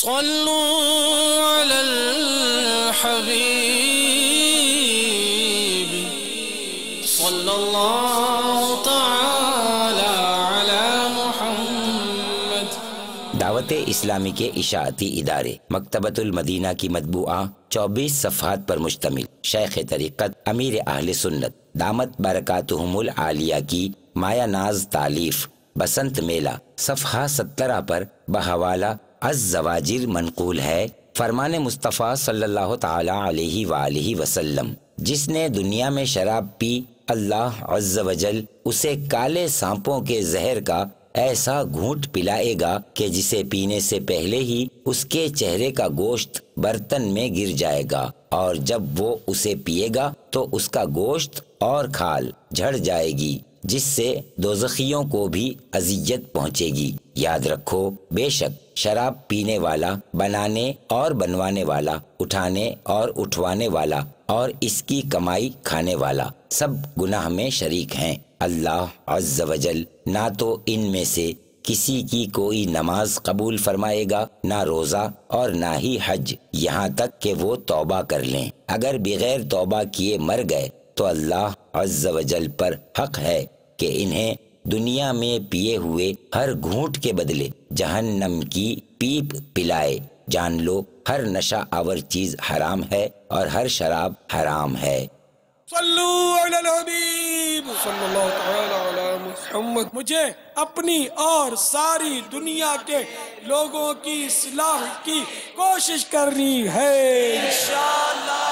صلوا على الحبيب صلى الله تعالى على محمد۔ دعوت اسلامی کے اشاعتی ادارے مکتبۃ المدینہ کی مطبوعہ 24 صفحات پر مشتمل شیخ طریقت امیر اہل سنت دامت برکاتہم العالیہ کی مایہ ناز تالیف بسنت میلہ صفحہ 17 پر بحوالہ الزواجر منقول ہے۔ فرمان مصطفیٰ صلی اللہ تعالی علیہ وآلہ وسلم، جس نے دنیا میں شراب پی اللہ عز و جل اسے کالے سانپوں کے زہر کا ایسا گھونٹ پلائے گا کہ جسے پینے سے پہلے ہی اس کے چہرے کا گوشت برتن میں گر جائے گا، اور جب وہ اسے پیے گا تو اس کا گوشت اور کھال جھڑ جائے گی، جس سے دوزخیوں کو بھی اذیت پہنچے گی۔ یاد رکھو، بے شک شراب پینے والا، بنانے اور بنوانے والا، اٹھانے اور اٹھوانے والا اور اس کی کمائی کھانے والا سب گناہ میں شریک ہیں۔ اللہ عز و جل نہ تو ان میں سے کسی کی کوئی نماز قبول فرمائے گا، نہ روزہ اور نہ ہی حج، یہاں تک کہ وہ توبہ کر لیں۔ اگر بغیر توبہ کیے مر گئے تو اللہ عز و جل پر حق ہے کہ انہیں دنیا میں پیے ہوئے ہر گھونٹ کے بدلے جہنم کی پیپ پلائے۔ جان لو، ہر نشہ آور چیز حرام ہے اور ہر شراب حرام ہے۔ صلو علی الحبیب صلی اللہ تعالی علی محمد۔ مجھے اپنی اور ساری دنیا کے لوگوں کی اصلاح کی کوشش کرنی ہے انشاءاللہ۔